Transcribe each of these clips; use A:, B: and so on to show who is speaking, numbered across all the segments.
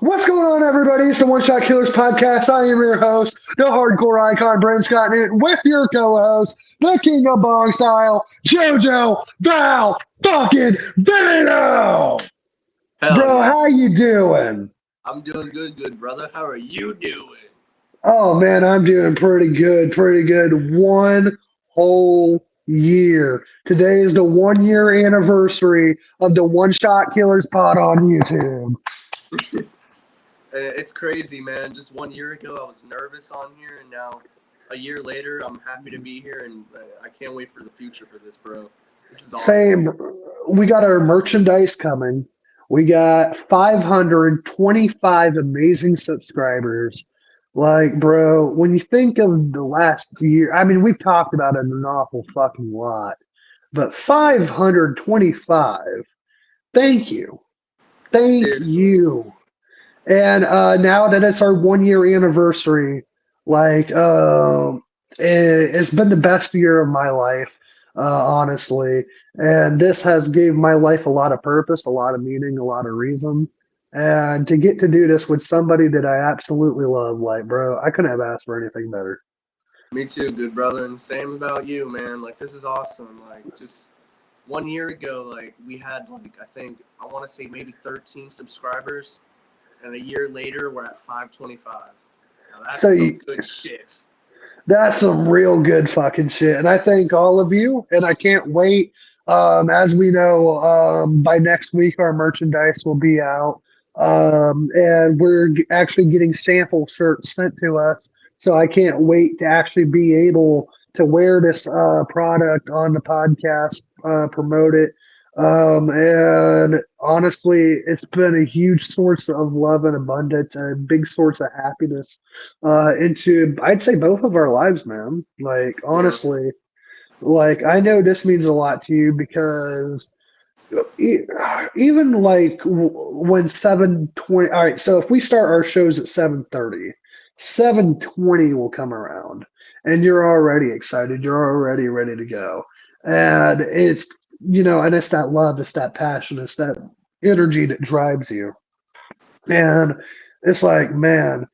A: What's going on, everybody? It's the One Shot Killers podcast. I am your host, the hardcore icon, Brent Scott Newton, with your co-host, the King of Bong Style, JoJo Val fucking Vino.
B: Hell
A: Bro,
B: yeah.
A: how you doing?
B: I'm doing good, brother. How are you doing?
A: Oh man, I'm doing pretty good, pretty good. One whole year. Today is the 1 year anniversary of the One Shot Killers pod on YouTube.
B: And it's crazy, man. Just 1 year ago, I was nervous on here, and now a year later, I'm happy to be here, and I can't wait for the future for this, bro. This is awesome.
A: Same. We got our merchandise coming. We got 525 amazing subscribers. Like, bro, when you think of the last year, I mean, we've talked about it an awful fucking lot, but 525. Thank you. Thank
B: Seriously.
A: you. And now that it's our 1 year anniversary, like it's been the best year of my life, honestly. And this has gave my life a lot of purpose, a lot of meaning, a lot of reason. And to get to do this with somebody that I absolutely love, like bro, I couldn't have asked for anything better.
B: Me too, good brother. And same about you, man. Like, this is awesome. Like, just 1 year ago, like, we had, like, I want to say maybe 13 subscribers. And a year later, we're at 525. Now, that's some good shit.
A: That's some real good fucking shit. And I thank all of you. And I can't wait. As we know, by next week, our merchandise will be out. And we're actually getting sample shirts sent to us. So I can't wait to actually be able to wear this product on the podcast, promote it. And honestly, it's been a huge source of love and abundance and a big source of happiness into, I'd say, both of our lives, man. Like, honestly, like, I know this means a lot to you because even like when 7:20, all right, so if we start our shows at 7:30, 7:20 will come around and you're already excited, you're already ready to go. And it's, and it's that love, it's that passion, it's that energy that drives you. And it's like, man,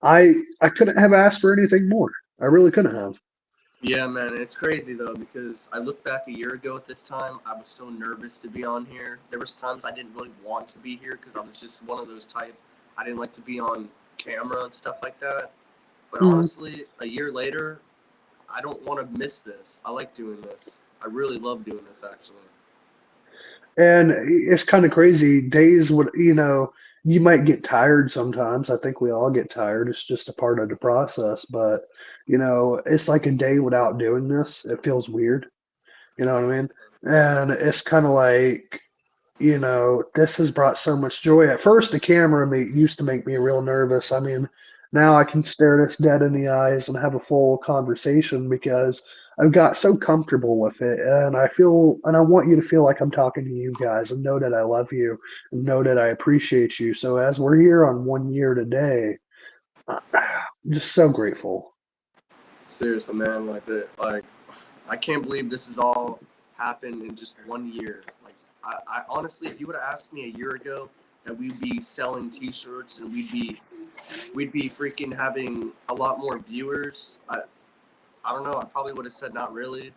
A: I couldn't have asked for anything more. I really couldn't have.
B: Yeah, man, it's crazy though, because I look back a year ago at this time, I was so nervous to be on here. There was times I didn't really want to be here because I was just one of those type. I didn't like to be on camera and stuff like that. But honestly, a year later, I don't want to miss this. I like doing this. I really love doing this, actually.
A: And it's kind of crazy. Days would, you might get tired sometimes. I think we all get tired. It's just a part of the process. But, it's like a day without doing this. It feels weird. You know what I mean? And it's kind of like, this has brought so much joy. At first, the camera used to make me real nervous. I mean, now I can stare this dead in the eyes and have a full conversation because I've got so comfortable with it. And I want you to feel like I'm talking to you guys and know that I love you and know that I appreciate you. So as we're here on 1 year today, I'm just so grateful.
B: Seriously, man, like I can't believe this has all happened in just 1 year. Like, I honestly, if you would have asked me a year ago that we'd be selling T-shirts and we'd be freaking having a lot more viewers, I don't know. I probably would have said not really.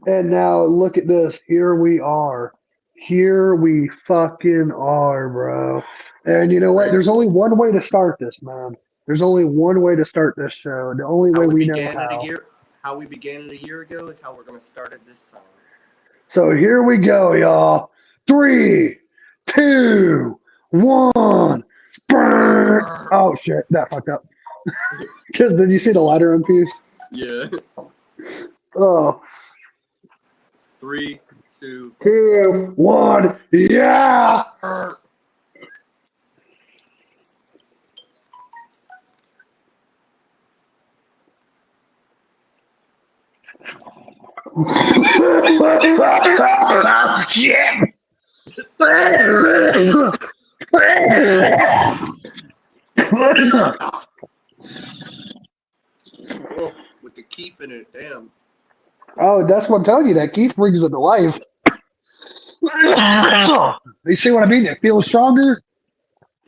A: And now look at this. Here we are. Here we fucking are, bro. And you know what? There's only one way to start this, man. There's only one way to start this show. The only way we know how.
B: How we began it a year ago is how we're going to start it this time.
A: So here we go, y'all. 3, 2, 1. Burn. Oh shit, that fucked up. Because did you see the lighter unfuse?
B: Yeah.
A: Oh.
B: 3, 2,
A: 1. Yeah. Shit.
B: Oh, with the keef in it, damn.
A: Oh, that's what I'm telling you. That keef brings it to life. You see what I mean? It feels stronger.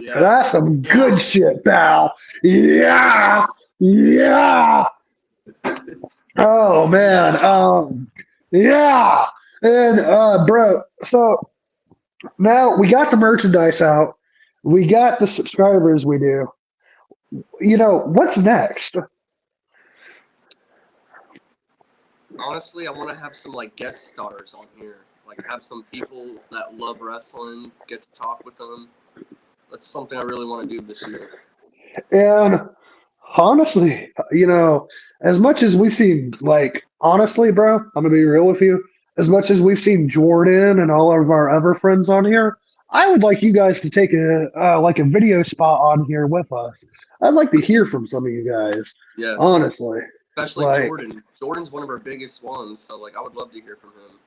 B: Yeah.
A: That's some
B: Yeah.
A: good shit, pal. Yeah, yeah. Oh man.
B: Yeah.
A: Yeah. And bro, so now we got the merchandise out. We got the subscribers we do. What's next?
B: Honestly, I want to have some like guest stars on here. Like have some people that love wrestling, get to talk with them. That's something I really want to do this year.
A: And honestly, as much as we've seen, like, honestly, bro, I'm gonna be real with you. As much as we've seen Jordan and all of our other friends on here, I would like you guys to take a video spot on here with us. I'd like to hear from some of you guys,
B: Yes.
A: honestly.
B: Especially
A: Like,
B: Jordan. Jordan's one of our biggest ones, so like I would love to hear from him.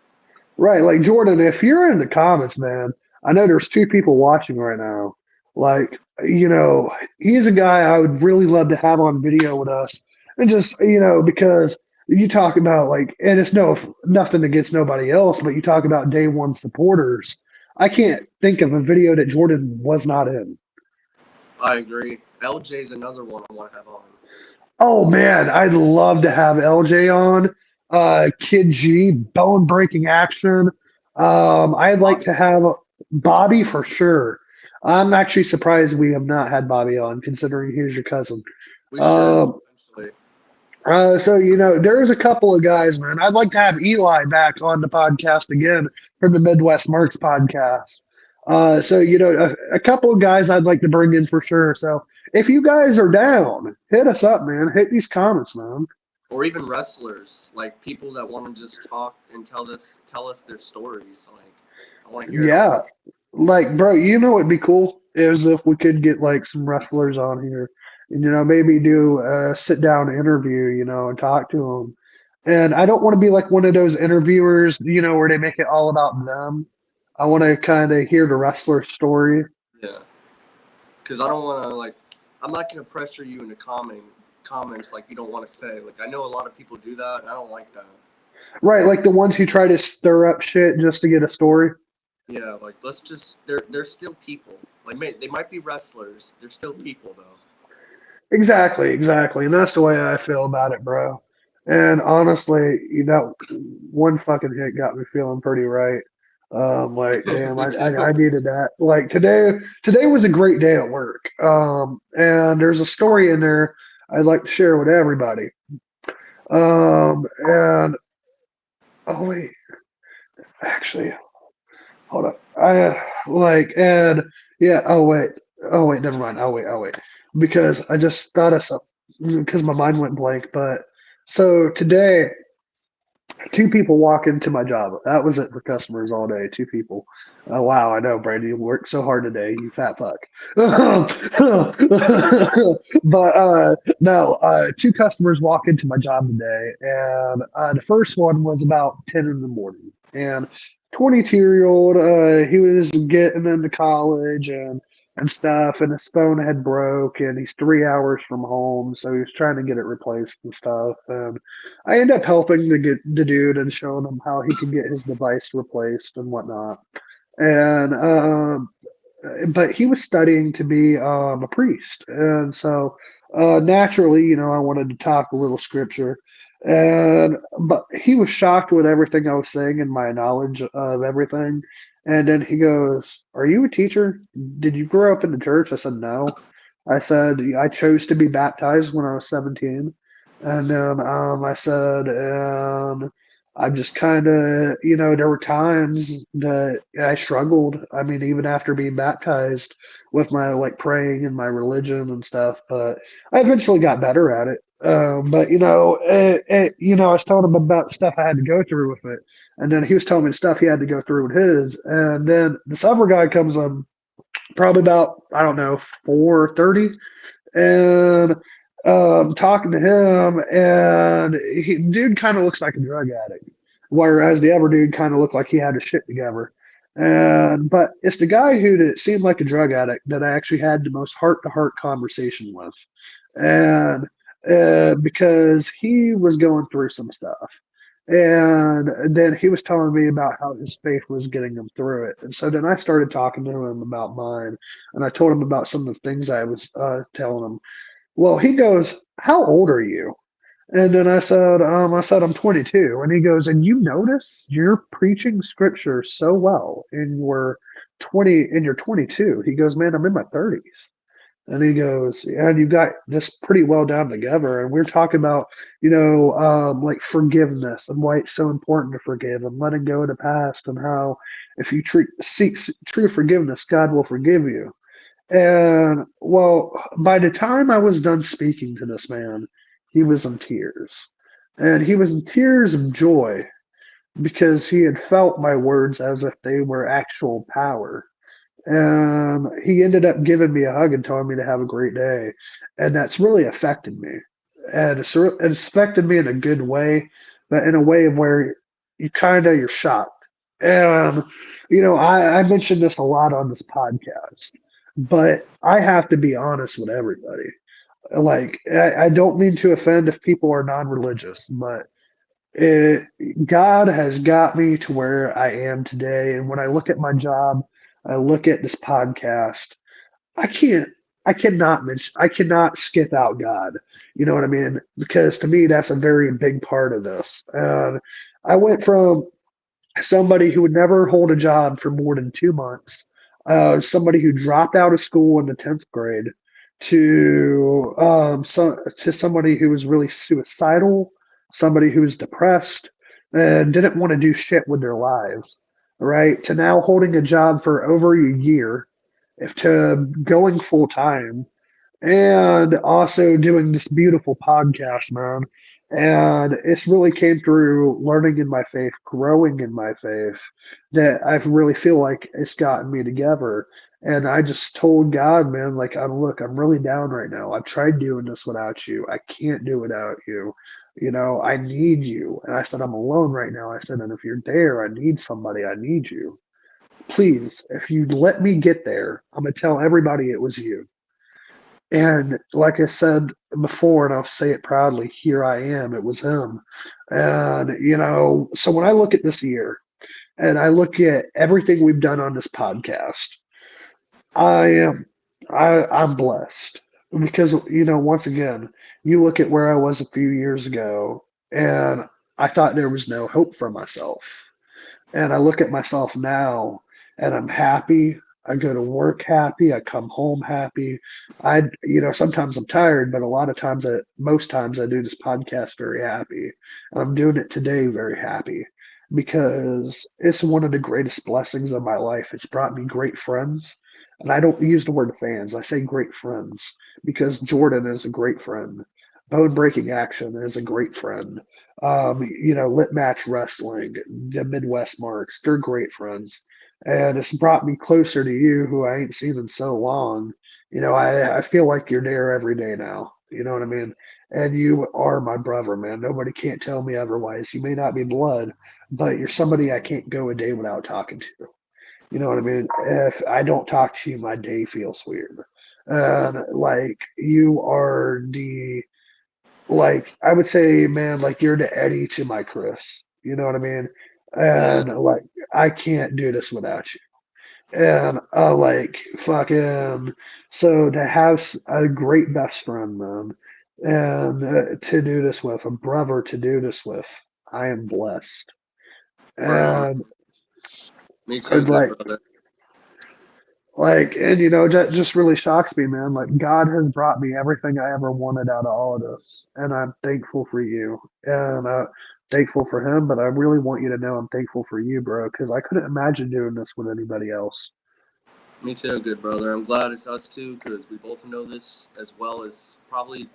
A: right, like Jordan, if you're in the comments, man, I know there's two people watching right now. Like, he's a guy I would really love to have on video with us. And just, because you talk about like, and it's nothing against nobody else, but you talk about day one supporters. I can't think of a video that Jordan was not in.
B: I agree. LJ's another one I want to have on.
A: Oh man, I'd love to have LJ on. Kid G, bone breaking action. I'd like
B: Bobby,
A: to have Bobby for sure. I'm actually surprised we have not had Bobby on, considering he's your cousin.
B: we should
A: Um,
B: eventually.
A: so there's a couple of guys, man. I'd like to have Eli back on the podcast again for the Midwest Marks podcast. So a couple of guys I'd like to bring in for sure. So if you guys are down, hit us up, man. Hit these comments, man.
B: Or even wrestlers, like people that want to just talk and tell us their stories. Like I want to hear it all.
A: Yeah, like bro, it'd be cool is if we could get like some wrestlers on here, and maybe do a sit down interview, and talk to them. And I don't want to be like one of those interviewers, where they make it all about them. I want to kind of hear the wrestler's story.
B: Yeah, because I don't want to like. I'm not gonna pressure you into comments like you don't want to say. Like I know a lot of people do that, and I don't like that.
A: Right, like the ones who try to stir up shit just to get a story.
B: Yeah, like let's just they're still people. Like they might be wrestlers, they're still people though.
A: Exactly, exactly. And that's the way I feel about it, bro. And honestly, one fucking hit got me feeling pretty right. Like, damn,
B: Me
A: I
B: too.
A: needed that. Like today was a great day at work. And there's a story in there I'd like to share with everybody. And oh wait, actually, hold up. And yeah. Oh wait, never mind. Oh wait, because I just thought of something because my mind went blank. But so today, two people walk into my job. That was it for customers all day. Two people. Oh wow, I know, Brady. You worked so hard today, you fat fuck. But no, two customers walk into my job today, and the first one was about 10 in the morning, and 22-year-old, he was getting into college and stuff, and his phone had broke, and he's 3 hours from home, so he was trying to get it replaced and stuff, and I end up helping to get the dude and showing him how he can get his device replaced and whatnot. And but he was studying to be a priest, and so naturally, I wanted to talk a little scripture. And but he was shocked with everything I was saying and my knowledge of everything. And then he goes, "Are you a teacher? Did you grow up in the church?" I said, "No." I said, "I chose to be baptized when I was 17." And then I said, I just kind of, there were times that I struggled. I mean, even after being baptized with my like praying and my religion and stuff, but I eventually got better at it. But I was telling him about stuff I had to go through with it, and then he was telling me the stuff he had to go through with his. And then this other guy comes in, probably about I don't know 4:30, and talking to him, and dude kind of looks like a drug addict, whereas the other dude kind of looked like he had his shit together. And but it's the guy who that seemed like a drug addict that I actually had the most heart to heart conversation with, and because he was going through some stuff. And then he was telling me about how his faith was getting him through it. And so then I started talking to him about mine. And I told him about some of the things I was telling him. Well, he goes, "How old are you?" And then I said, "I'm 22." And he goes, "And you notice you're preaching scripture so well in your 22." He goes, "Man, I'm in my 30s." And he goes, "And you got this pretty well down together." And we're talking about, like forgiveness and why it's so important to forgive and letting go of the past and how if you seek true forgiveness, God will forgive you. And well, by the time I was done speaking to this man, he was in tears. And he was in tears of joy because he had felt my words as if they were actual power. And he ended up giving me a hug and telling me to have a great day. And that's really affected me. And it's affected me in a good way, but in a way of where you're shocked. And, I mentioned this a lot on this podcast, but I have to be honest with everybody. Like, I don't mean to offend if people are non religious, but it, God has got me to where I am today. And when I look at my job, I look at this podcast, I can't, I cannot skip out God. You know what I mean? Because to me, that's a very big part of this. And I went from somebody who would never hold a job for more than 2 months, somebody who dropped out of school in the 10th grade, to somebody who was really suicidal, somebody who was depressed and didn't want to do shit with their lives, right? To now holding a job for over a year, if to going full time, and also doing this beautiful podcast, man. And it's really came through learning in my faith, growing in my faith, that I really feel like it's gotten me together. And I just told God, man, like, I'm really down right now. I've tried doing this without you. I can't do without you. I need you. And I said, I'm alone right now. I said, and if you're there, I need somebody. I need you. Please, if you let me get there, I'm going to tell everybody it was you. And like I said before, and I'll say it proudly, here I am. It was him. And, so when I look at this year and I look at everything we've done on this podcast, I am, I'm blessed because, once again, you look at where I was a few years ago and I thought there was no hope for myself. And I look at myself now and I'm happy. I go to work happy. I come home happy. Sometimes I'm tired, but a lot of times, most times I do this podcast very happy. And I'm doing it today very happy because it's one of the greatest blessings of my life. It's brought me great friends. And I don't use the word fans. I say great friends because Jordan is a great friend. Bone Breaking Action is a great friend. Lit Match Wrestling, the Midwest Marks, they're great friends. And it's brought me closer to you, who I ain't seen in so long. I feel like you're there every day now. You know what I mean? And you are my brother, man. Nobody can't tell me otherwise. You may not be blood, but you're somebody I can't go a day without talking to. You know what I mean? If I don't talk to you, my day feels weird. And like you are I would say, man, like you're the Eddie to my Chris. You know what I mean?
B: Yeah.
A: And like I can't do this without you. And like fucking so to have a great best friend, man, and to do this with a brother to do this with, I am blessed.
B: Right on.
A: And
B: Me too,
A: and
B: good
A: like
B: brother.
A: and that just really shocks me, man. Like God has brought me everything I ever wanted out of all of this, and I'm thankful for you, and thankful for him. But I really want you to know I'm thankful for you, bro, because I couldn't imagine doing this with anybody else.
B: Me too, good brother. I'm glad it's us too because we both know this as well as probably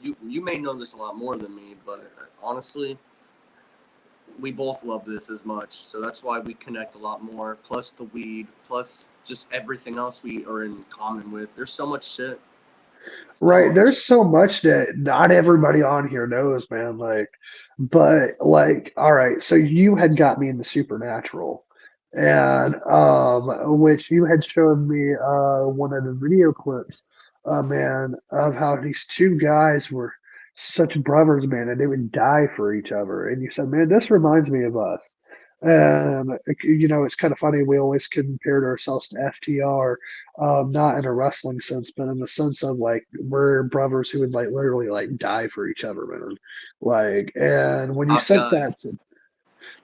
B: you. You may know this a lot more than me, but honestly, we both love this as much. So that's why we connect a lot more. Plus the weed, plus just everything else we are in common with. There's so much shit. So
A: Right.
B: much.
A: There's so much that not everybody on here knows, man. But like, all right, so you had got me into Supernatural, and which you had shown me one of the video clips, man, of how these two guys were such brothers, man, and they would die for each other. And you said, man, this reminds me of us. And it's kind of funny. We always compared ourselves to FTR, not in a wrestling sense, but in the sense of like we're brothers who would like literally like die for each other, man. Like, and when you
B: Top
A: sent
B: guys.
A: that to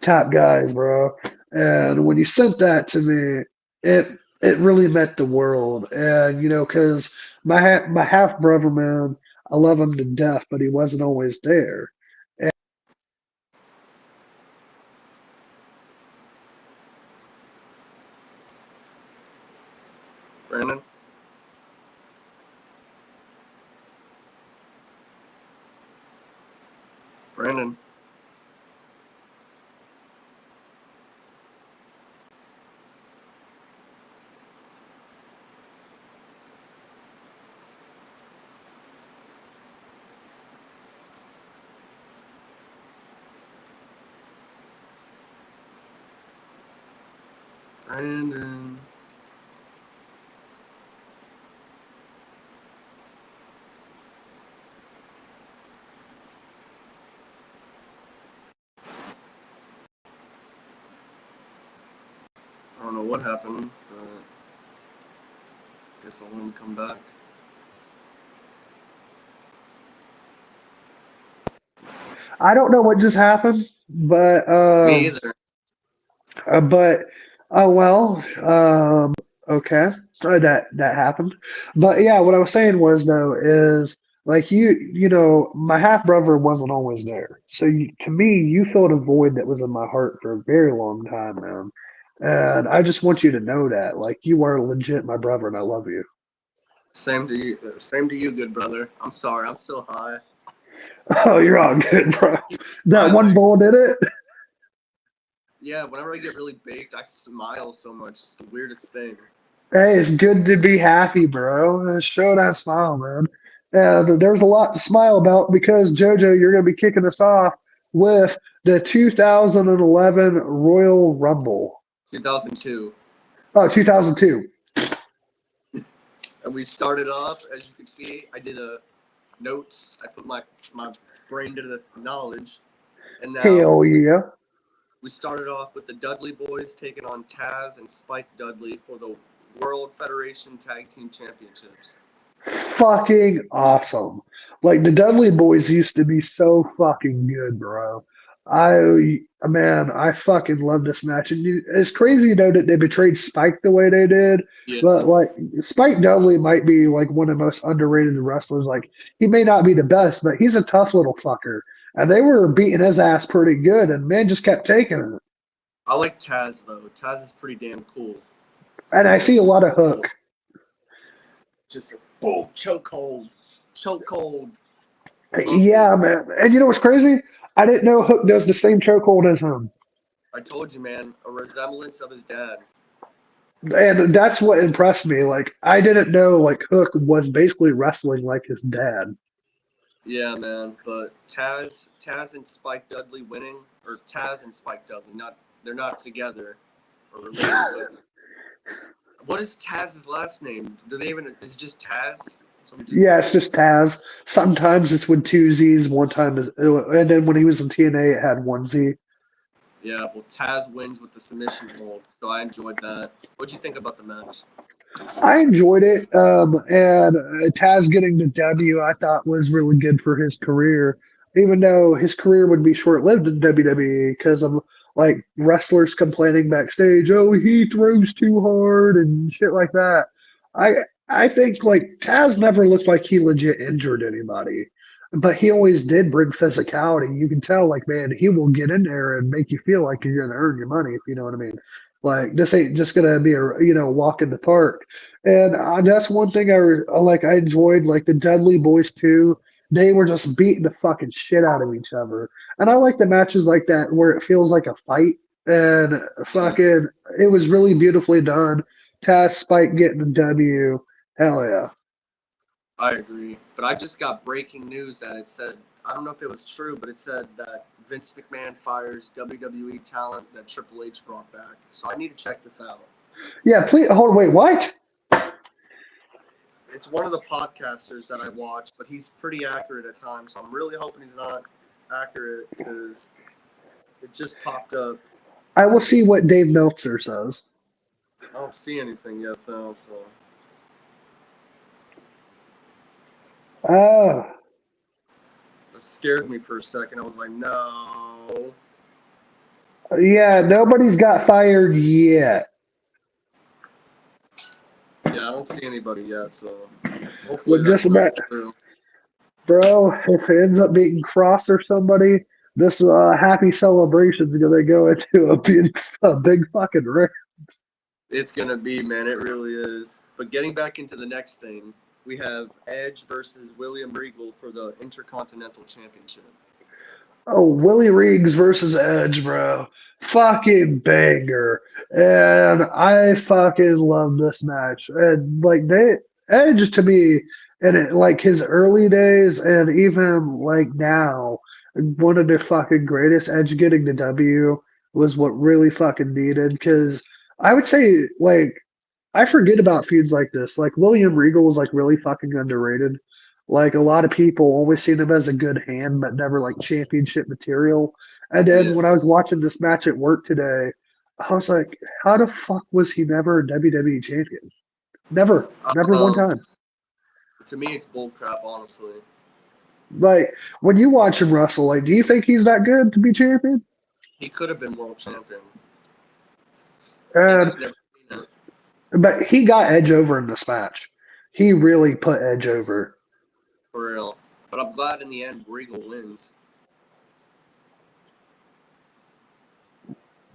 A: top guys, bro, and when you sent that to me, it really meant the world. And because my half brother, man, I love him to death, but he wasn't always there.
B: Brandon. Brandon. Brandon. I don't know what happened, but guess I'll let him come back.
A: I don't know what just happened, but
B: Me either.
A: but oh well. Okay, that happened. But yeah, what I was saying was though is like my half brother wasn't always there. So to me, you filled a void that was in my heart for a very long time, man. And I just want you to know that, like, you are legit my brother, and I love you.
B: Same to you. Same to you, good brother. I'm sorry. I'm so high.
A: Oh, you're all good, bro. That
B: I
A: one
B: like.
A: bull did it.
B: Yeah. Whenever I get really baked, I smile so much. It's the weirdest thing.
A: Hey, it's good to be happy, bro. Show that smile, man. And there's a lot to smile about because JoJo, you're going to be kicking us off with the 2011 Royal Rumble.
B: 2002.
A: Oh, 2002.
B: And we started off, as you can see, I did a notes. I put my brain to the knowledge, and now
A: Hell yeah.
B: we started off with the Dudley Boys taking on Taz and Spike Dudley for the World Federation Tag Team Championships.
A: Fucking awesome. Like the Dudley Boys used to be so fucking good, bro. Man, I fucking love this match. And it's crazy, that they betrayed Spike the way they did.
B: Yeah,
A: But like Spike Dudley might be like one of the most underrated wrestlers. Like he may not be the best, but he's a tough little fucker. And they were beating his ass pretty good, and man just kept taking it.
B: I like Taz though. Taz is pretty damn cool.
A: And I
B: He's
A: see
B: just
A: a lot of hook.
B: just a boom chokehold, chokehold.
A: Yeah, man. And you know what's crazy? I didn't know Hook does the same chokehold as him.
B: I told you, man, a resemblance of his dad.
A: And that's what impressed me. Like I didn't know like Hook was basically wrestling like his dad.
B: Yeah, man. But Taz and Spike Dudley winning, or Taz and Spike Dudley, they're not together or related. But what is Taz's last name? Do they even? Is it just Taz?
A: Yeah, it's just Taz. Sometimes it's with two Z's, one time is, and then when he was in TNA, it had one Z.
B: Yeah, well, Taz wins with the submission hold, so I enjoyed that. What'd you think about the match?
A: I enjoyed it, and Taz getting the W, I thought was really good for his career, even though his career would be short lived in WWE because of like wrestlers complaining backstage, oh, he throws too hard and shit like that. I I think like Taz never looked like he legit injured anybody, but he always did bring physicality. You can tell, like, man, he will get in there and make you feel like you're gonna earn your money, if you know what I mean. Like this ain't just gonna be a walk in the park. And that's one thing like. I enjoyed like the Dudley Boys too. They were just beating the fucking shit out of each other, and I like the matches like that where it feels like a fight. And
B: Yeah,
A: fucking, it was really beautifully done. Taz Spike getting the W. Hell yeah.
B: I agree. But I just got breaking news that it said, I don't know if it was true, but it said that Vince McMahon fires WWE talent that Triple H brought back. So I need to check this out.
A: Yeah, please hold. Wait, what?
B: It's one of the podcasters that I watch, but he's pretty accurate at times. So I'm really hoping he's not accurate because it just popped up.
A: I will see what Dave Meltzer says.
B: I don't see anything yet, though. So. It scared me for a second. I was like, no.
A: Yeah, nobody's got fired yet.
B: Yeah, I don't see anybody yet, so hopefully
A: Well,
B: that's
A: just
B: not
A: about,
B: true.
A: bro, if it ends up being Cross or somebody, this happy celebration is going to go into a big fucking ring.
B: It's going to be, man. It really is. But getting back into the next thing, we have Edge versus William Regal for the Intercontinental Championship.
A: Oh, Willie Riggs versus Edge, bro. Fucking banger. And I fucking love this match. And like Edge to me, and like his early days and even like now, one of the fucking greatest. Edge getting the W was what really fucking needed. Because I would say like I forget about feuds like this. Like William Regal was like really fucking underrated. Like a lot of people always seen him as a good hand, but never like championship material. And then
B: Yeah.
A: when I was watching this match at work today, I was like, how the fuck was he never a WWE champion? Never one time.
B: To me, it's bullcrap, honestly.
A: Like when you watch him wrestle, like, do you think he's that good to be champion?
B: He could have been world champion. He
A: And
B: just never seen it.
A: but he got Edge over in this match. He really put Edge over.
B: For real. But I'm glad in the end Regal wins.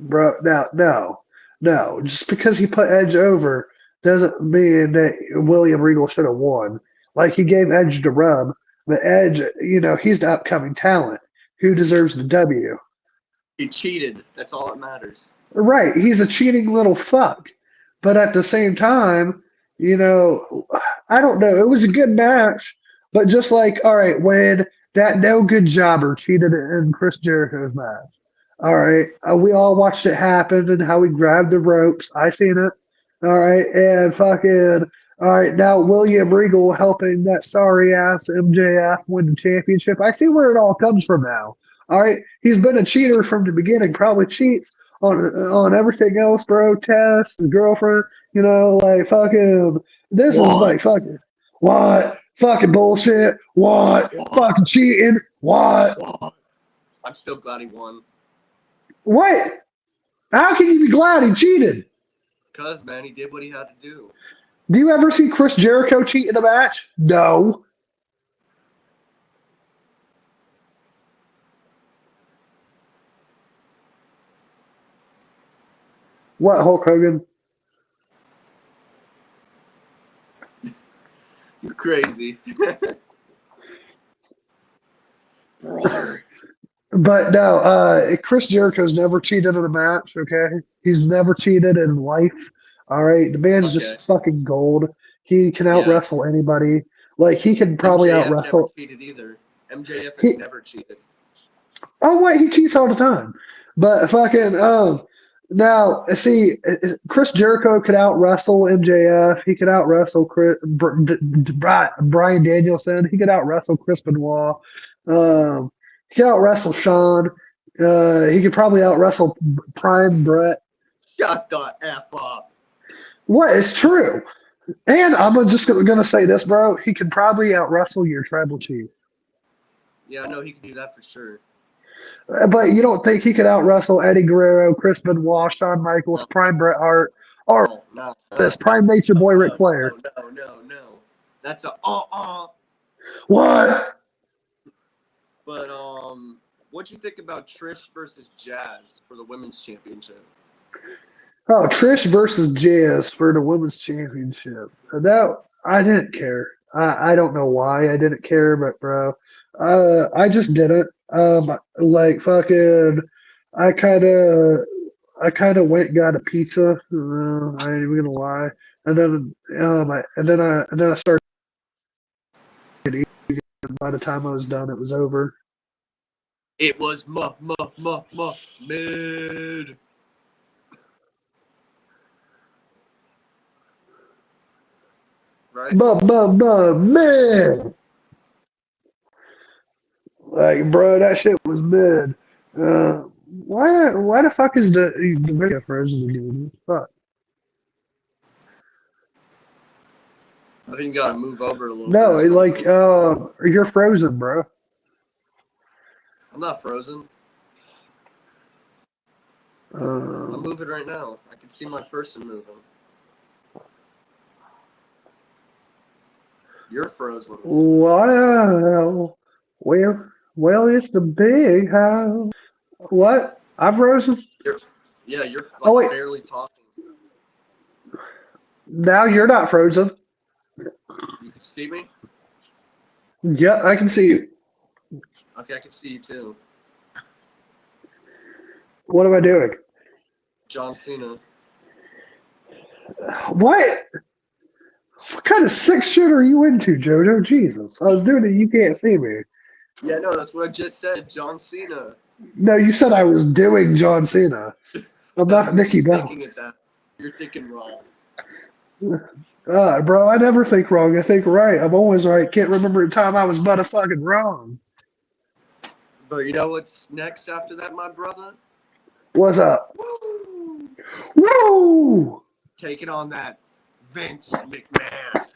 A: Bro, no. Just because he put Edge over doesn't mean that William Regal should have won. Like he gave Edge the rub, but Edge, he's the upcoming talent who deserves the W.
B: He cheated. That's all that matters.
A: Right, he's a cheating little fuck. But at the same time, I don't know. It was a good match, but just like, all right, when that no good jobber cheated in Chris Jericho's match. All right. We all watched it happen and how he grabbed the ropes. I seen it. All right. And fucking, all right. Now William Regal helping that sorry ass MJF win the championship. I see where it all comes from now. All right. He's been a cheater from the beginning, probably cheats on everything else, bro. Tess, his girlfriend, like fucking, this is like fucking, what? Fucking bullshit. What? Fucking cheating. What?
B: I'm still glad he won.
A: What? How can you be glad he cheated?
B: Because, man, he did what he had to do.
A: Do you ever see Chris Jericho cheat in a match? No. What, Hulk Hogan?
B: You're crazy.
A: But no, Chris Jericho's never cheated in a match, okay? He's never cheated in life. All right. The man's just fucking gold. He can out wrestle anybody. Like he can probably out wrestle.
B: MJF never cheated either. MJF has never cheated.
A: Oh wait, he cheats all the time. But fucking now see Chris Jericho could out wrestle MJF. He could out wrestle Brian Danielson. He could out wrestle Chris Benoit. He could out wrestle Sean. He could probably out wrestle Prime Brett.
B: Shut the F up.
A: What? It's true. And I'm just gonna say this, bro. He could probably out wrestle your tribal chief.
B: Yeah, I know he can do that for sure.
A: But you don't think he could out wrestle Eddie Guerrero, Chris Benoit, Shawn Michaels, Prime Bret Hart, or this Prime Nature Boy Ric Flair?
B: No. That's a
A: What?
B: But what'd you think about Trish versus Jazz for the women's championship?
A: Oh, Trish versus Jazz for the women's championship. That I didn't care. I don't know why I didn't care, but bro, I just didn't. Like fucking, I kind of went and got a pizza. I ain't even gonna lie, and then I started eating. By the time I was done, it was over.
B: It was mid. right?
A: Man. Like, bro, that shit was mid. Why the fuck is the video frozen again? Fuck.
B: I think you gotta move over a little bit
A: No,
B: or
A: like,
B: something.
A: you're frozen, bro.
B: I'm not frozen. I'm moving right now. I can see my person moving. You're frozen.
A: Wow. Well, it's the big house. What? I'm frozen?
B: You're
A: Oh,
B: like
A: wait.
B: barely talking.
A: Now you're not frozen.
B: You can see me?
A: Yeah, I can see you.
B: Okay, I can see you too.
A: What am I doing?
B: John Cena.
A: What? What kind of sick shit are you into, Jojo? Jesus. I was doing it. You can't see me.
B: Yeah, no, that's what I just said. John Cena.
A: No, you said I was doing John Cena. I'm
B: No,
A: not
B: you're
A: Mickey
B: just
A: Bell.
B: thinking it that. You're thinking wrong.
A: Bro, I never think wrong. I think right. I'm always right. Can't remember a time I was motherfucking wrong.
B: But you know what's next after that, my brother?
A: What's up?
B: Woo!
A: Woo!
B: Taking on that Vince McMahon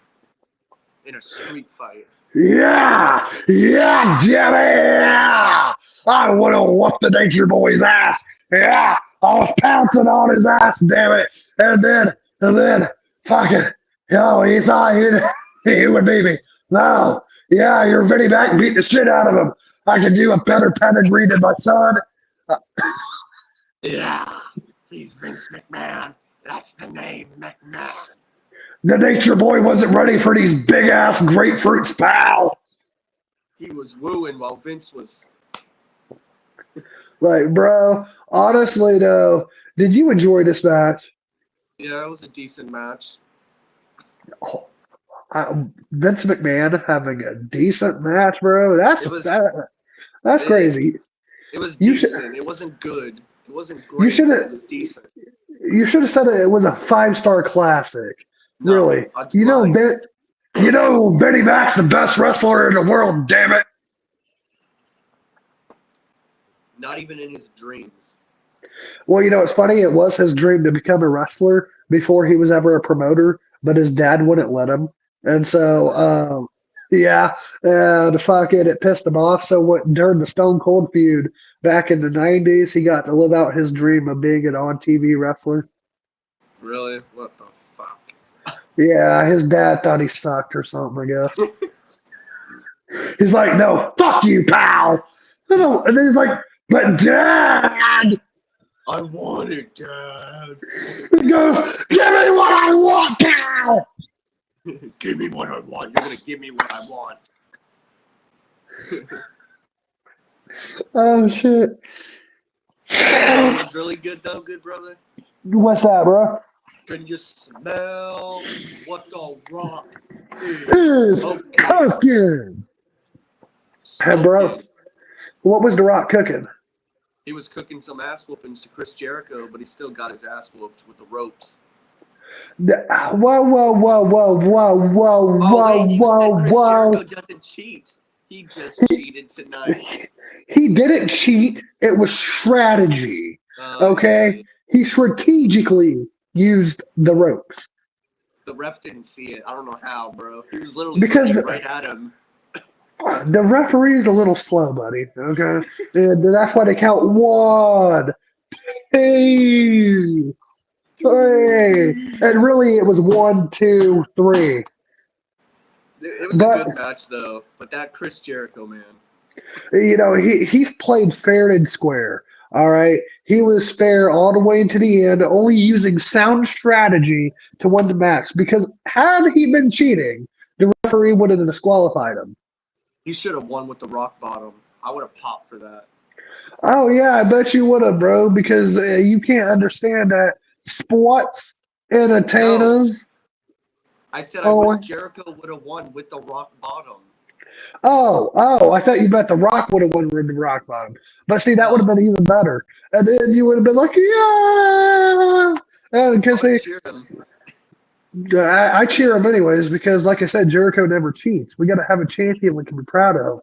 B: in a street fight.
A: Yeah! Yeah, Jimmy! Yeah! I want to whoop the Nature Boy's ass. Yeah! I was pouncing on his ass, damn it. And then, fucking, he thought he would beat me. No. Yeah, your Vinnie Mac beat the shit out of him. I could do a better pedigree than my son.
B: Yeah, he's Vince McMahon. That's the name, McMahon.
A: The Nature Boy wasn't ready for these big ass grapefruits, pal.
B: He was wooing while Vince was.
A: Like, bro, honestly, though, did you enjoy this match?
B: Yeah, it was a decent match.
A: Oh, Vince McMahon having a decent match, bro.
B: It was.
A: That's
B: It,
A: crazy.
B: it was
A: You should
B: decent. It wasn't good. It wasn't
A: you
B: great.
A: should
B: It
A: have
B: was decent.
A: you should have said it was a 5-star classic.
B: No,
A: Really,
B: I'd
A: you know,
B: lie.
A: Benny Mac's the best wrestler in the world. Damn it.
B: Not even in his dreams.
A: Well, it's funny. It was his dream to become a wrestler before he was ever a promoter, but his dad wouldn't let him. And so, yeah, and fucking it pissed him off. So during the Stone Cold feud back in the 90s, he got to live out his dream of being an on-TV wrestler.
B: Really? What the fuck?
A: Yeah, his dad thought he sucked or something, I guess. He's like, no, fuck you, pal. And then he's like, but dad.
B: I want it, Dad.
A: He goes, give me what I want, pal.
B: Give me what I want. You're gonna give me what I want.
A: Oh, shit.
B: It was really good though, good brother.
A: What's that, bro?
B: Can you smell what the Rock
A: Is
B: is smoking?
A: cooking. Hey, bro, what was The Rock cooking?
B: He was cooking some ass whoopings to Chris Jericho, but he still got his ass whooped with the ropes.
A: Whoa, whoa, whoa, whoa, whoa, whoa,
B: Oh wait, you
A: whoa,
B: said Chris
A: whoa.
B: Jericho doesn't cheat. He just cheated tonight.
A: He didn't cheat. It was strategy. Okay? He strategically used the ropes.
B: The ref didn't see it. I don't know how, bro. He was literally
A: Because
B: looking right at him.
A: the referee is a little slow, buddy. Okay? And that's why they count 1, 2, 3. And really, it was 1, 2, 3.
B: It was a good match, though. But that Chris Jericho, man.
A: He played fair and square. All right. He was fair all the way to the end, only using sound strategy to win the match. Because had he been cheating, the referee would have disqualified him.
B: He should have won with the rock bottom. I would have popped for that.
A: Oh, yeah, I bet you would have, bro, because you can't understand that sports entertainers.
B: I said I wish Jericho would have won with the rock bottom.
A: Oh, I thought you bet the Rock would have won with the rock bottom. But see, that would have been even better. And then you would have been like, yeah. And because I cheer him anyways because, like I said, Jericho never cheats. We got to have a champion we can be proud of.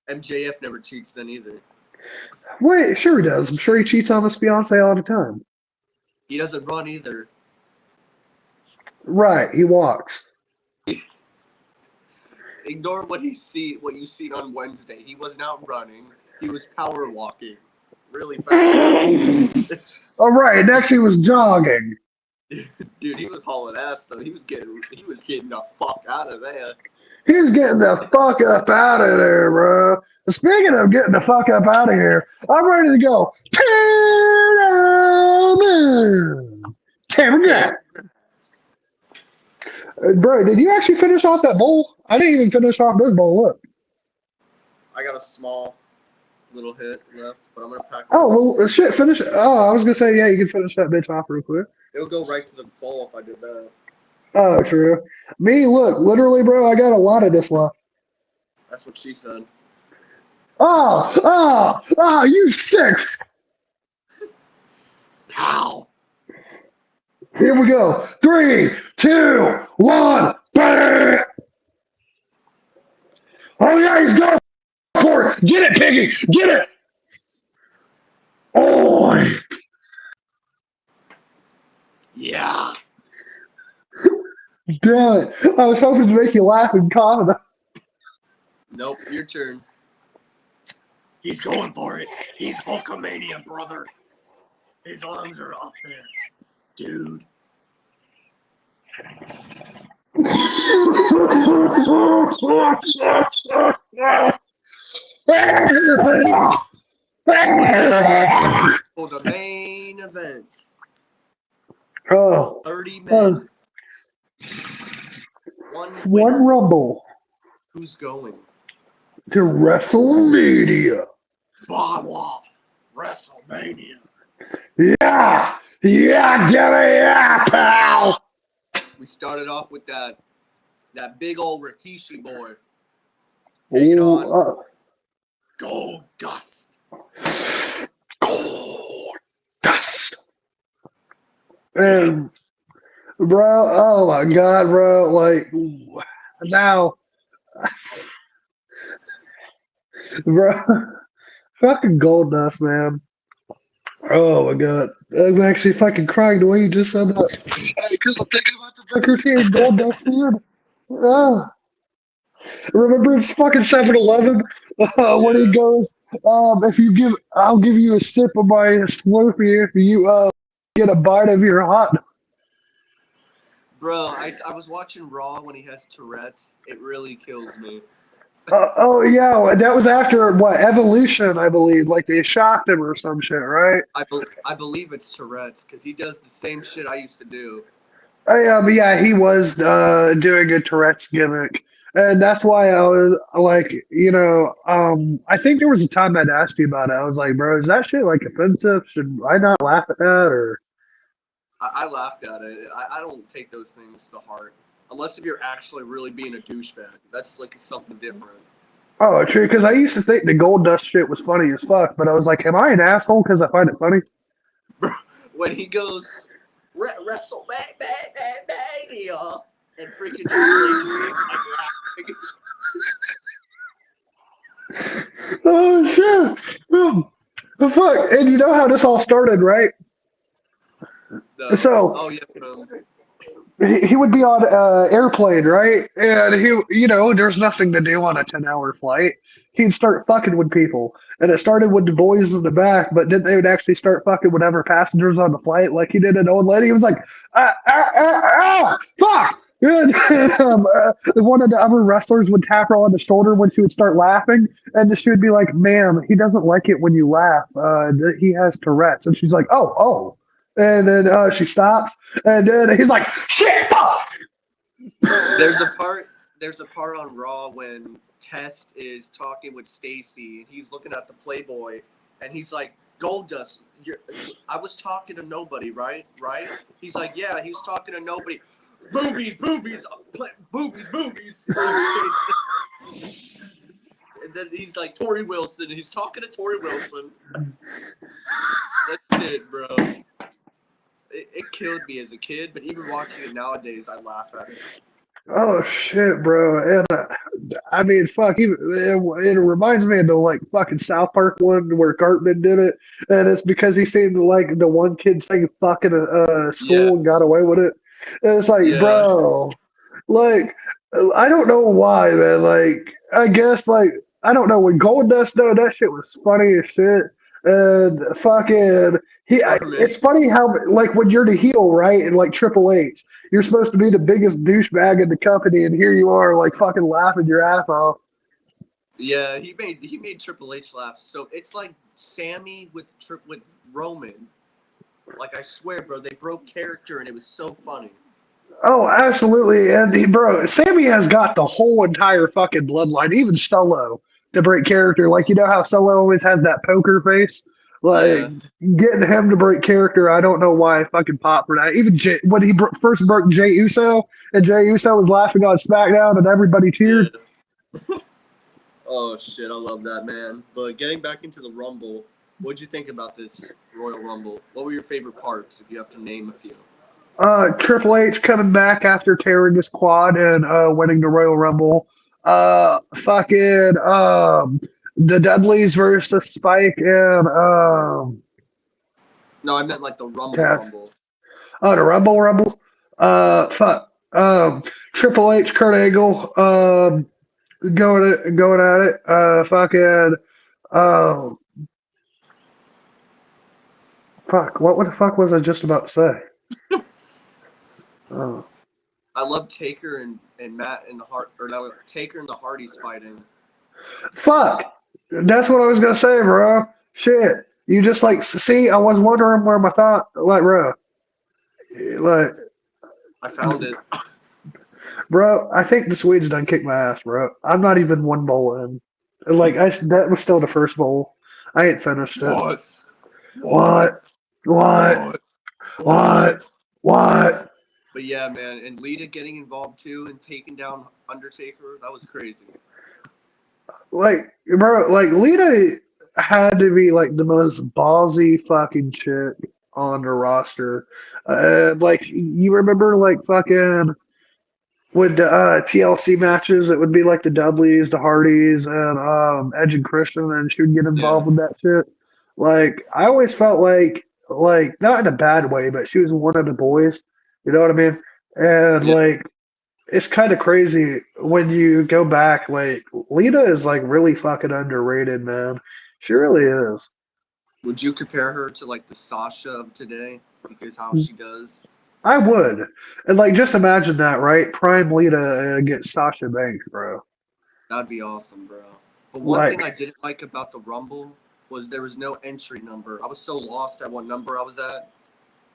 B: MJF never cheats then either.
A: Wait, sure he does. I'm sure he cheats on his fiance all the time.
B: He doesn't run either.
A: Right, he walks.
B: Ignore what you seen on Wednesday. He wasn't out running. He was power walking really fast.
A: All right, next he was jogging.
B: Dude, he was hauling ass though. He was getting the fuck out of there.
A: He was getting the fuck up out of there, bro. Speaking of getting the fuck up out of here, I'm ready to go. Cameron Jack. Bro, did you actually finish off that bowl? I didn't even finish off this bowl. Look.
B: I got a small little hit left, but I'm gonna pack it.
A: Oh, well, shit, finish it. Oh, I was going to say, yeah, you can finish that bitch off real quick.
B: It'll go right to the bowl if I did that.
A: Oh, true. Me, look, literally, bro, I got a lot of this left.
B: That's what she said.
A: You sick.
B: Pow!
A: Here we go. 3, 2, 1. Bang! Oh, yeah, he's going for it. Get it, Piggy. Get it. Oh,
B: Yeah.
A: damn it. I was hoping to make you laugh and comment.
B: Nope, your turn. He's going for it. He's Hulkamania, brother. His arms are up there. Dude. For the main event.
A: Oh,
B: 30 men. One winner.
A: one rumble
B: Who's going?
A: to WrestleMania.
B: Bawa. WrestleMania.
A: Yeah, yeah, give me yeah, pal.
B: We started off with that big old Rikishi boy. Take it on. Gold Dust.
A: Gold Dust. And bro, oh my god, bro, like now, bro, fucking Gold Dust, man. Oh my god, I'm actually fucking crying the way you just said that. Because I'm thinking about the Booker T and Gold Dust feud. Remember it's fucking 7-Eleven when he goes, I'll give you a sip of my Slurpee if you get a bite of your hot.
B: Bro, I was watching Raw when he has Tourette's. It really kills me.
A: Oh yeah, that was after what Evolution, I believe. Like they shocked him or some shit, right?
B: I believe it's Tourette's because he does the same shit I used to do.
A: Yeah, he was doing a Tourette's gimmick, and that's why I was like, I think there was a time I'd asked you about it. I was like, bro, is that shit like offensive? Should I not laugh at that or?
B: I laughed at it. I don't take those things to heart. Unless if you're actually really being a douchebag. That's like something different.
A: Oh, true. Because I used to think the Gold Dust shit was funny as fuck, but I was like, am I an asshole because I find it funny?
B: When he goes WrestleMania and freaking Triple H
A: Oh shit! The fuck! And you know how this all started, right? So
B: oh yeah,
A: he would be on airplane, right? And there's nothing to do on a 10-hour flight. He'd start fucking with people, and it started with the boys in the back, but then they would actually start fucking with other passengers on the flight, like he did an old lady. He was like, fuck. And one of the other wrestlers would tap her on the shoulder when she would start laughing, and she would be like, "Ma'am, he doesn't like it when you laugh. He has Tourette's." And she's like, "Oh." And then she stops, and then he's like, "Shit, fuck!"
B: There's a part on Raw when Test is talking with Stacy, and he's looking at the Playboy, and he's like, "Goldust, I was talking to nobody, right? Right?" He's like, "Yeah, he was talking to nobody. Boobies, boobies, boobies." And then he's like, Tori Wilson, and he's talking to Tori Wilson. That's it, bro. it killed me as a kid, but even watching it nowadays, I laugh at it.
A: Oh shit, bro! And I mean, fuck. Even it reminds me of the like fucking South Park one where Cartman did it, and it's because he seen like the one kid saying "fuck" in a
B: Yeah,
A: school and got away with it. And it's like,
B: yeah,
A: bro, like I don't know why, man. Like I guess like I don't know when Gold Dust though that shit was funny as shit. And fucking
B: Cartman.
A: it's funny how like when you're the heel, right? And like Triple H. You're supposed to be the biggest douchebag in the company, and here you are, like fucking laughing your ass off.
B: Yeah, he made Triple H laugh. So it's like Sammy with Roman. Like I swear, bro, they broke character and it was so funny.
A: Oh, absolutely, and bro, Sammy has got the whole entire fucking bloodline, even Solo, to break character. Like you know how Solo always has that poker face. Like
B: Yeah,
A: getting him to break character, I don't know why I fucking popped for that. Even when he first broke Jay Uso, and Jay Uso was laughing on SmackDown, and everybody cheered.
B: yeah. Oh shit, I love that, man. But getting back into the Rumble, what'd you think about this Royal Rumble? What were your favorite parts, if you have to name a few?
A: Triple H coming back after tearing his quad and winning the Royal Rumble. Fucking the Dudleys versus Spike and
B: No, I meant like the Rumble
A: Taz.
B: Rumble.
A: Oh, the Rumble. Fuck. Triple H, Kurt Angle, going at it. Fucking um, fuck. What the fuck was I just about to say? Uh,
B: I love Taker and Matt and the Hart or no, Taker and the Hardys fighting.
A: Fuck. That's what I was gonna say, bro. Shit. You just like see, I was wondering where my thought like bro. Like
B: I found it.
A: bro, I think the Swedes done kicked my ass, bro. I'm not even one bowl in. Like that was still the first bowl. I ain't finished it.
B: What? What?
A: What? What?
B: What? What?
A: What? What?
B: But yeah, man, and Lita getting involved too and taking down Undertaker, that was crazy.
A: Like, bro, like Lita had to be like the most ballsy fucking chick on the roster. Like you remember like fucking with the TLC matches, it would be like the Dudleys, the Hardys, and Edge and Christian, and she would get
B: Yeah.
A: involved with that shit. Like I always felt like not in a bad way, but she was one of the boys. You know what I mean? And
B: Yeah.
A: like it's kind of crazy when you go back. Like Lita is like really fucking underrated, man. She really is.
B: Would you compare her to like the Sasha of today? Because how she does?
A: I would, and like just imagine that, right? Prime Lita against Sasha Banks, bro.
B: That'd be awesome, bro. But one thing I
A: Like,
B: didn't like about the Rumble was there was no entry number. I was so lost at what number I was at.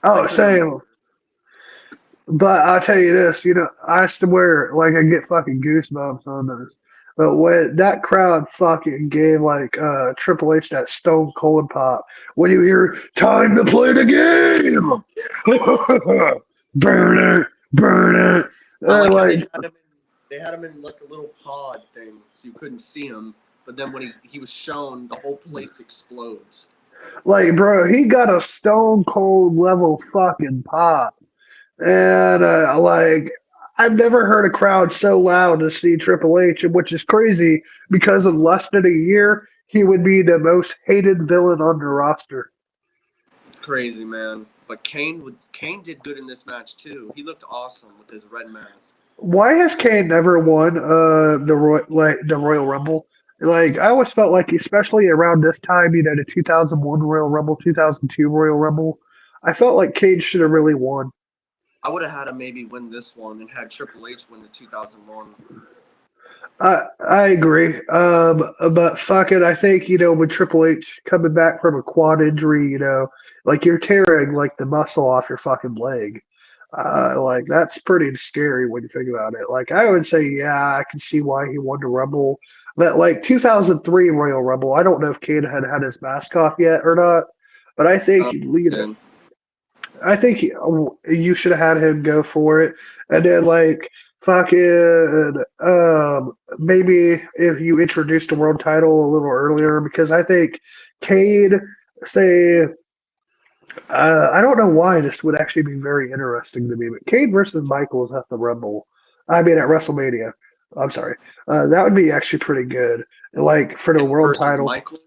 B: I
A: oh,
B: couldn't remember.
A: same. But I'll tell you this, I swear, like I get fucking goosebumps on this. But when that crowd fucking gave like Triple H that Stone Cold pop, when you hear "Time to play the game," burn it,
B: I like how
A: like
B: they had him in like a little pod thing, so you couldn't see him. But then when he was shown, the whole place explodes.
A: bro, he got a Stone Cold level fucking pop. And like I've never heard a crowd so loud to see Triple H, which is crazy because in less than a year he would be the most hated villain on the roster.
B: It's crazy, man. But Kane did good in this match too. He looked awesome with his red mask.
A: Why has Kane never won the Royal Rumble? Like I always felt like, especially around this time, the 2001 Royal Rumble, 2002 Royal Rumble, I felt like Kane should have really won.
B: I would have had him maybe win this one and had Triple H win the 2001.
A: I agree. But fuck it, I think with Triple H coming back from a quad injury, like you're tearing like the muscle off your fucking leg. Like that's pretty scary when you think about it. Like I would say, yeah, I can see why he won the Rumble. But like 2003 Royal Rumble, I don't know if Kane had his mask off yet or not. But I
B: I
A: think
B: don't understand.
A: I think you should have had him go for it, and then like fucking maybe if you introduced the world title a little earlier, because I think Cade say I don't know why this would actually be very interesting to me, but Kane versus Michaels at the Rumble. I mean, at WrestleMania. I'm sorry. That would be actually pretty good. Like for the
B: Kane
A: world
B: versus
A: title.
B: Michaels,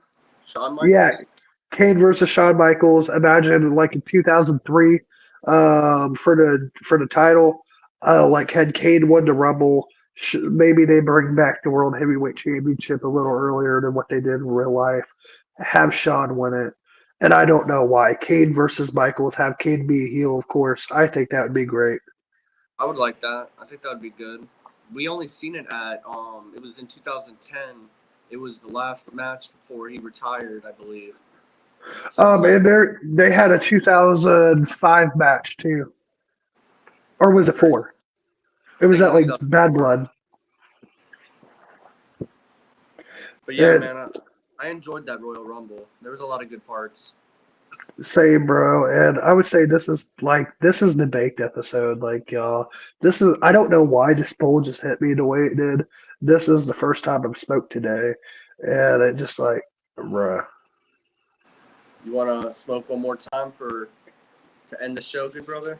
B: Shawn
A: Yeah,
B: Michaels.
A: Kane versus Shawn Michaels. Imagine like in 2003, for the title, like had Kane won the Rumble, maybe they bring back the World Heavyweight Championship a little earlier than what they did in real life. Have Shawn win it, and I don't know why. Kane versus Michaels. Have Kane be a heel, of course. I think that would be great.
B: I would like that. I think that would be good. We only seen it at it was in 2010. It was the last match before he retired, I believe. So
A: And they had a 2005 match too, or was
B: that's
A: it
B: crazy.
A: four? It
B: I
A: was
B: think it
A: at
B: was
A: like Bad
B: 2004.
A: Blood.
B: But yeah,
A: And
B: man, I enjoyed that Royal Rumble. There was a lot of good parts.
A: same, bro. And I would say this is the baked episode. Like, y'all, this is I don't know why this poll just hit me the way it did. This is the first time I've spoke today, and it just like, bruh.
B: You want to smoke one more time to end the show, good brother?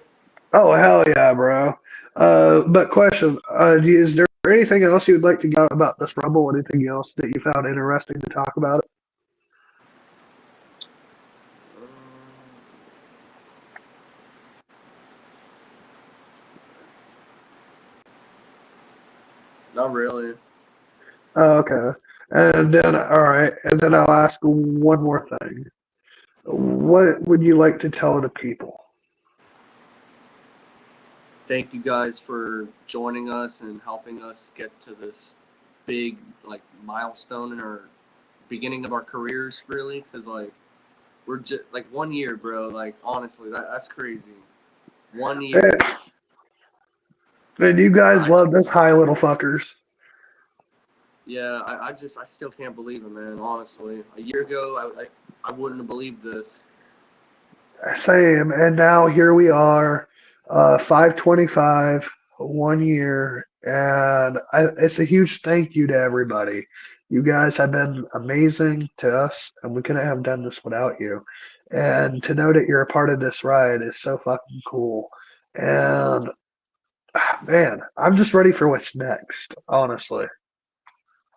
A: Oh hell yeah, bro. But question, is there anything else you would like to go about this Rumble? Anything else that you found interesting to talk about?
B: Um, not really.
A: Okay. And then, all right, and then I'll ask one more thing. What would you like to tell the people?
B: Thank you guys for joining us and helping us get to this big like milestone in our beginning of our careers, really, because like we're just like 1 year, bro. Like honestly, that's crazy. 1 year.
A: And you guys
B: I
A: love this high little fuckers.
B: Yeah, I still can't believe it, man. Honestly, a year ago, I wouldn't have believed this.
A: Same. And now here we are, 525, 1 year. And it's a huge thank you to everybody. You guys have been amazing to us, and we couldn't have done this without you. And to know that you're a part of this ride is so fucking cool. And man, I'm just ready for what's next, honestly.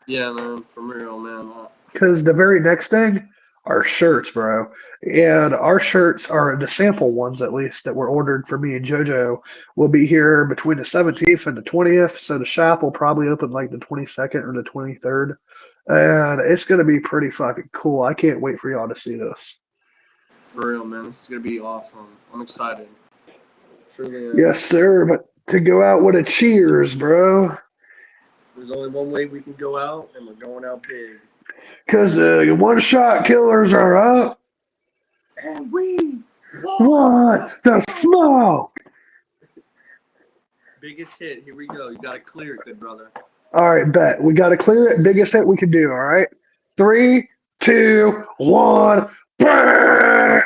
B: Yeah, man, for real, man.
A: Because the very next thing are shirts, bro. And our shirts are the sample ones, at least, that were ordered for me and JoJo. Will be here between the 17th and the 20th. So the shop will probably open like the 22nd or the 23rd. And it's going to be pretty fucking cool. I can't wait for y'all to see this.
B: For real, man. This is gonna be awesome. I'm excited. Truly am.
A: Yes, sir. But to go out with a cheers, bro.
B: There's only one way we can go out, and we're going out big.
A: Because the one shot killers are up.
B: And we
A: Want the smoke.
B: biggest hit. Here we go. You gotta clear it, good brother.
A: All right, bet. We got to clear it. Biggest hit we can do. All right. 3, 2, 1. Bang!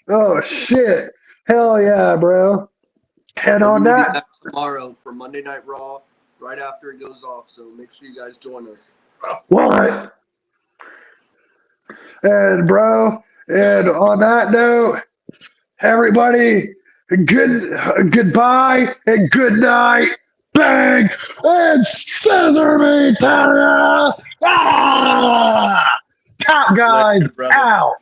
A: Oh shit! Hell yeah, bro! Head
B: And we
A: on
B: will be
A: that.
B: back tomorrow for Monday Night Raw, right after it goes off. So make sure you guys join us.
A: What? And bro, and on that note, everybody, goodbye and good night. Bang and scissor me, Tara. Ah! Top
B: Later,
A: guys
B: brother.
A: out.